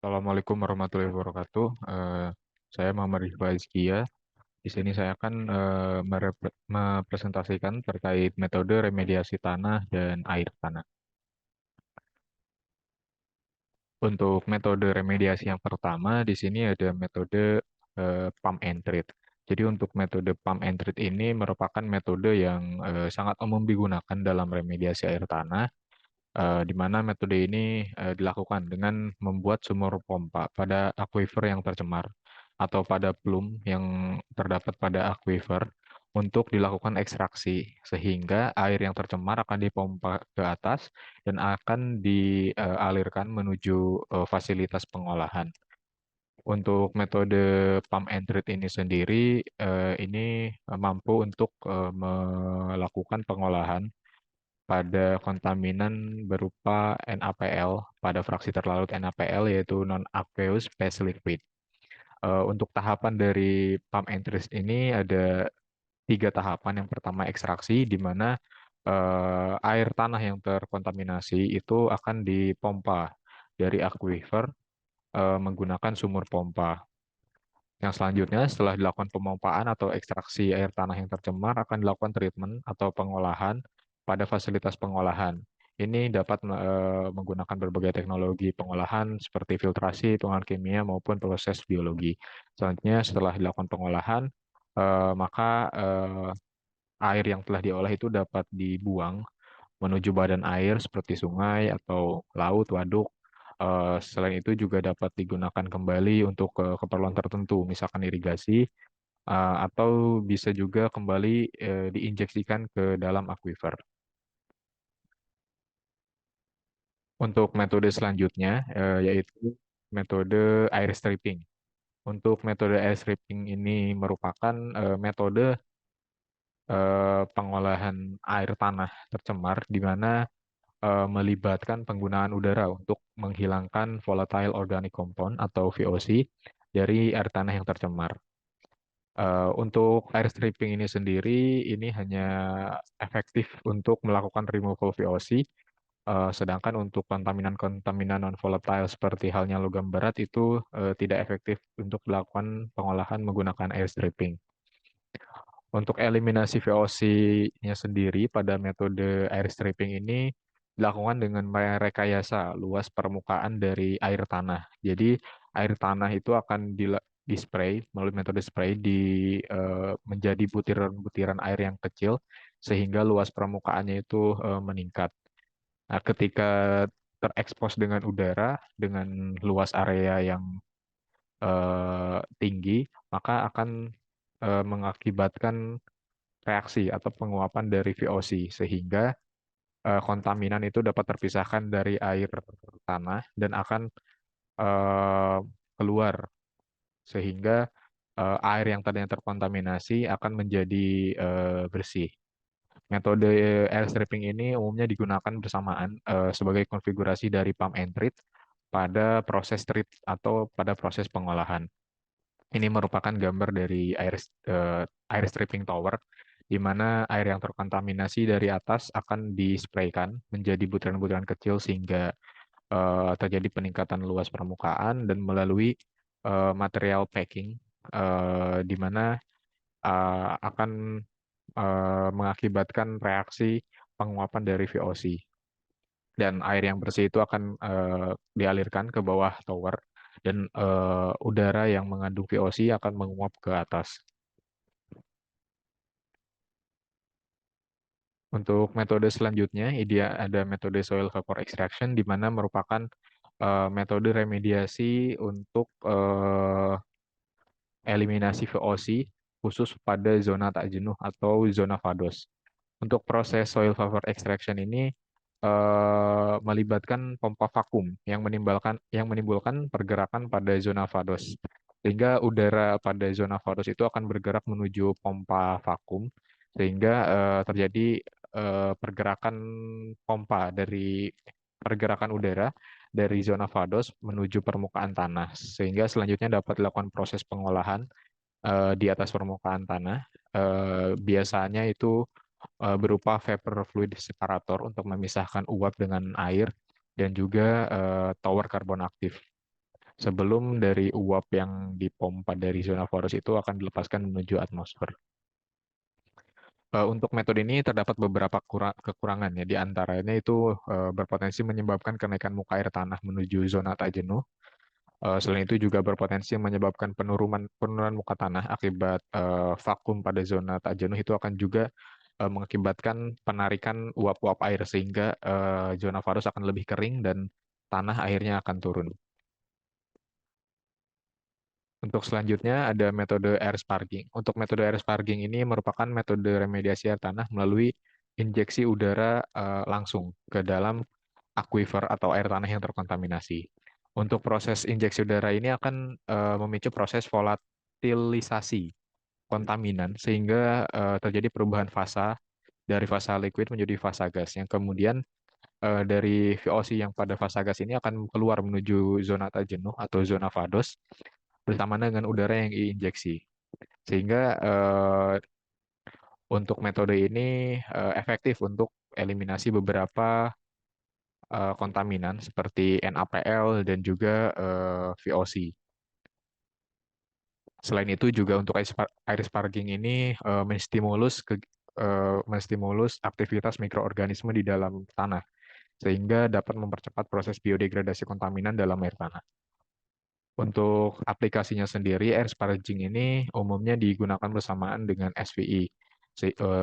Assalamualaikum warahmatullahi wabarakatuh. Saya Muhammad Rizky Rizkia. Di sini saya akan mempresentasikan terkait metode remediasi tanah dan air tanah. Untuk metode remediasi yang pertama, di sini ada metode pump and treat. Jadi untuk metode pump and treat ini merupakan metode yang sangat umum digunakan dalam remediasi air tanah, di mana metode ini dilakukan dengan membuat sumur pompa pada aquifer yang tercemar atau pada plume yang terdapat pada aquifer untuk dilakukan ekstraksi, sehingga air yang tercemar akan dipompa ke atas dan akan dialirkan menuju fasilitas pengolahan. Untuk metode pump and treat ini sendiri, ini mampu untuk melakukan pengolahan pada kontaminan berupa NaPl pada fraksi terlarut NaPl yaitu non-aqueous phase liquid. Untuk tahapan dari pump and treat ini ada tiga tahapan. Yang pertama ekstraksi, di mana air tanah yang terkontaminasi itu akan dipompa dari aquifer menggunakan sumur pompa. Yang selanjutnya, setelah dilakukan pemompaan atau ekstraksi air tanah yang tercemar, akan dilakukan treatment atau pengolahan pada fasilitas pengolahan. Ini dapat menggunakan berbagai teknologi pengolahan seperti filtrasi, pengolahan kimia, maupun proses biologi. Selanjutnya, setelah dilakukan pengolahan, maka air yang telah diolah itu dapat dibuang menuju badan air seperti sungai atau laut, waduk. Selain itu juga dapat digunakan kembali untuk keperluan tertentu, misalkan irigasi, atau bisa juga kembali diinjeksikan ke dalam aquifer. Untuk metode selanjutnya, yaitu metode air stripping. Untuk metode air stripping ini merupakan metode pengolahan air tanah tercemar di mana melibatkan penggunaan udara untuk menghilangkan volatile organic compound atau VOC dari air tanah yang tercemar. Untuk air stripping ini sendiri, ini hanya efektif untuk melakukan removal VOC, sedangkan untuk kontaminan-kontaminan non-volatile seperti halnya logam berat itu tidak efektif untuk dilakukan pengolahan menggunakan air stripping. Untuk eliminasi VOC-nya sendiri pada metode air stripping ini dilakukan dengan merekayasa luas permukaan dari air tanah. Jadi air tanah itu akan di-spray melalui metode spray menjadi butiran-butiran air yang kecil sehingga luas permukaannya itu meningkat. Nah, ketika terekspos dengan udara dengan luas area yang tinggi, maka akan mengakibatkan reaksi atau penguapan dari VOC sehingga kontaminan itu dapat terpisahkan dari air tanah dan akan eh, keluar sehingga air yang tadinya terkontaminasi akan menjadi bersih. Metode air stripping ini umumnya digunakan bersamaan sebagai konfigurasi dari pump and treat pada proses treat atau pada proses pengolahan. Ini merupakan gambar dari air stripping tower, di mana air yang terkontaminasi dari atas akan dispraykan menjadi butiran-butiran kecil sehingga terjadi peningkatan luas permukaan dan melalui material packing, di mana akan mengakibatkan reaksi penguapan dari VOC. Dan air yang bersih itu akan dialirkan ke bawah tower dan udara yang mengandung VOC akan menguap ke atas. Untuk metode selanjutnya, dia ada metode soil vapor extraction di mana merupakan metode remediasi untuk eliminasi VOC khusus pada zona tak jenuh atau zona FADOS. Untuk proses soil vapor extraction ini melibatkan pompa vakum yang menimbulkan pergerakan pada zona FADOS. Sehingga udara pada zona FADOS itu akan bergerak menuju pompa vakum sehingga terjadi pergerakan pompa dari pergerakan udara dari zona FADOS menuju permukaan tanah sehingga selanjutnya dapat dilakukan proses pengolahan di atas permukaan tanah. Biasanya itu berupa vapor fluid separator untuk memisahkan uap dengan air dan juga tower karbon aktif. sebelum dari uap yang dipompa dari zona forest itu akan dilepaskan menuju atmosfer. Untuk metode ini terdapat beberapa kekurangan ya, di antaranya itu berpotensi menyebabkan kenaikan muka air tanah menuju zona tak jenuh. Selain itu juga berpotensi menyebabkan penurunan muka tanah akibat vakum pada zona tak jenuh itu akan juga mengakibatkan penarikan uap-uap air sehingga zona varus akan lebih kering dan tanah airnya akan turun. Untuk selanjutnya ada metode air sparging. Untuk metode air sparging ini merupakan metode remediasi air tanah melalui injeksi udara langsung ke dalam aquifer atau air tanah yang terkontaminasi. Untuk proses injeksi udara ini akan memicu proses volatilisasi kontaminan sehingga terjadi perubahan fasa dari fasa liquid menjadi fasa gas yang kemudian dari VOC yang pada fasa gas ini akan keluar menuju zona tak jenuh atau zona VADOS bersama dengan udara yang diinjeksi. Sehingga untuk metode ini efektif untuk eliminasi beberapa kontaminan seperti NaPl dan juga VOC. Selain itu juga untuk air sparging ini menstimulus aktivitas mikroorganisme di dalam tanah sehingga dapat mempercepat proses biodegradasi kontaminan dalam air tanah. Untuk aplikasinya sendiri, air sparging ini umumnya digunakan bersamaan dengan SVI.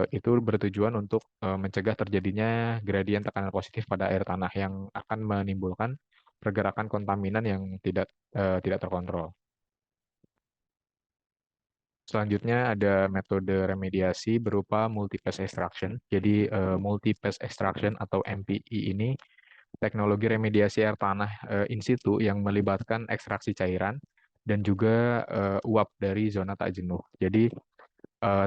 Itu bertujuan untuk mencegah terjadinya gradien tekanan positif pada air tanah yang akan menimbulkan pergerakan kontaminan yang tidak terkontrol. Selanjutnya ada metode remediasi berupa multi-pass extraction. Jadi multi-pass extraction atau MPE ini teknologi remediasi air tanah in situ yang melibatkan ekstraksi cairan dan juga uap dari zona tak jenuh. Jadi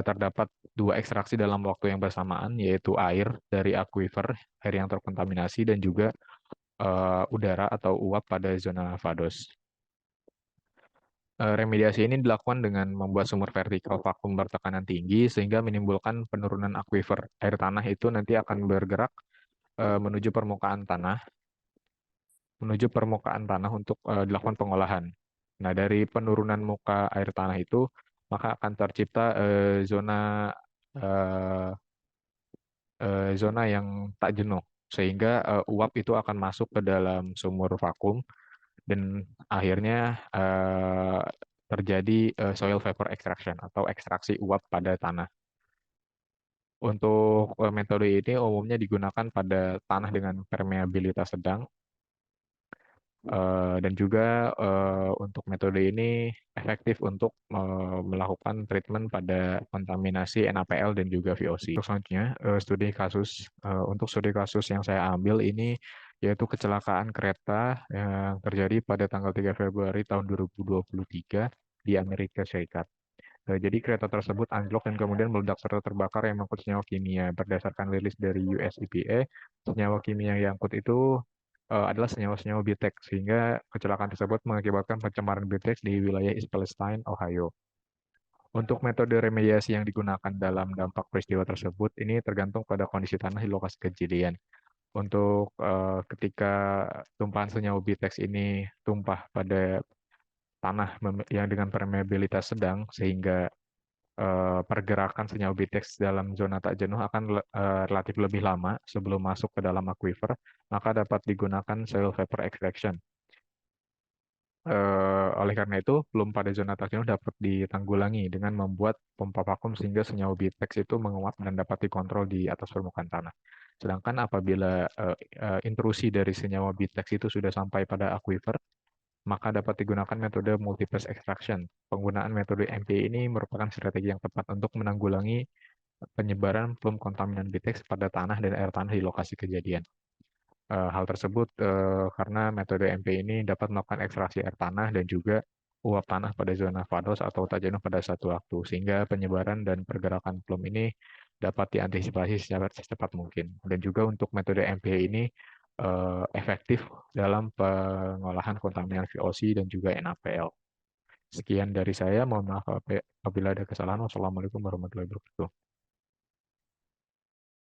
terdapat dua ekstraksi dalam waktu yang bersamaan, yaitu air dari aquifer, air yang terkontaminasi, dan juga udara atau uap pada zona VADOS. Remediasi ini dilakukan dengan membuat sumur vertikal vakum bertekanan tinggi sehingga menimbulkan penurunan aquifer. Air tanah itu nanti akan bergerak menuju permukaan tanah untuk dilakukan pengolahan. Nah, dari penurunan muka air tanah itu maka akan tercipta eh, zona yang tak jenuh sehingga uap itu akan masuk ke dalam sumur vakum dan akhirnya terjadi soil vapor extraction atau ekstraksi uap pada tanah. Untuk metode ini umumnya digunakan pada tanah dengan permeabilitas sedang dan juga untuk metode ini efektif untuk melakukan treatment pada kontaminasi NaPl dan juga VOC. Untuk selanjutnya, untuk studi kasus yang saya ambil ini yaitu kecelakaan kereta yang terjadi pada tanggal 3 Februari tahun 2023 di Amerika Serikat. Jadi kereta tersebut anjlok dan kemudian meledak serta terbakar yang mengangkut senyawa kimia. Berdasarkan rilis dari US EPA, senyawa kimia yang angkut itu adalah senyawa-senyawa BTEX, sehingga kecelakaan tersebut mengakibatkan pencemaran BTEX di wilayah East Palestine, Ohio. Untuk metode remediasi yang digunakan dalam dampak peristiwa tersebut, ini tergantung pada kondisi tanah di lokasi kejadian. Untuk ketika tumpahan senyawa BTEX ini tumpah pada tanah yang dengan permeabilitas sedang, sehingga pergerakan senyawa BTEX dalam zona tak jenuh akan relatif lebih lama sebelum masuk ke dalam aquifer, maka dapat digunakan soil vapor extraction. Oleh karena itu, belum pada zona tak jenuh dapat ditanggulangi dengan membuat pompa vakum sehingga senyawa BTEX itu menguap dan dapat dikontrol di atas permukaan tanah. Sedangkan apabila intrusi dari senyawa BTEX itu sudah sampai pada aquifer, maka dapat digunakan metode multi-pass extraction. Penggunaan metode MPE ini merupakan strategi yang tepat untuk menanggulangi penyebaran film kontaminan BTEX pada tanah dan air tanah di lokasi kejadian. Hal tersebut karena metode MP ini dapat melakukan ekstraksi air tanah dan juga uap tanah pada zona VADOS atau tak jenuh pada satu waktu, sehingga penyebaran dan pergerakan film ini dapat diantisipasi secepat mungkin. Dan juga untuk metode MP ini efektif dalam pengolahan kontaminan VOC dan juga NaPl. Sekian dari saya, mohon maaf apabila ada kesalahan. Wassalamualaikum warahmatullahi wabarakatuh.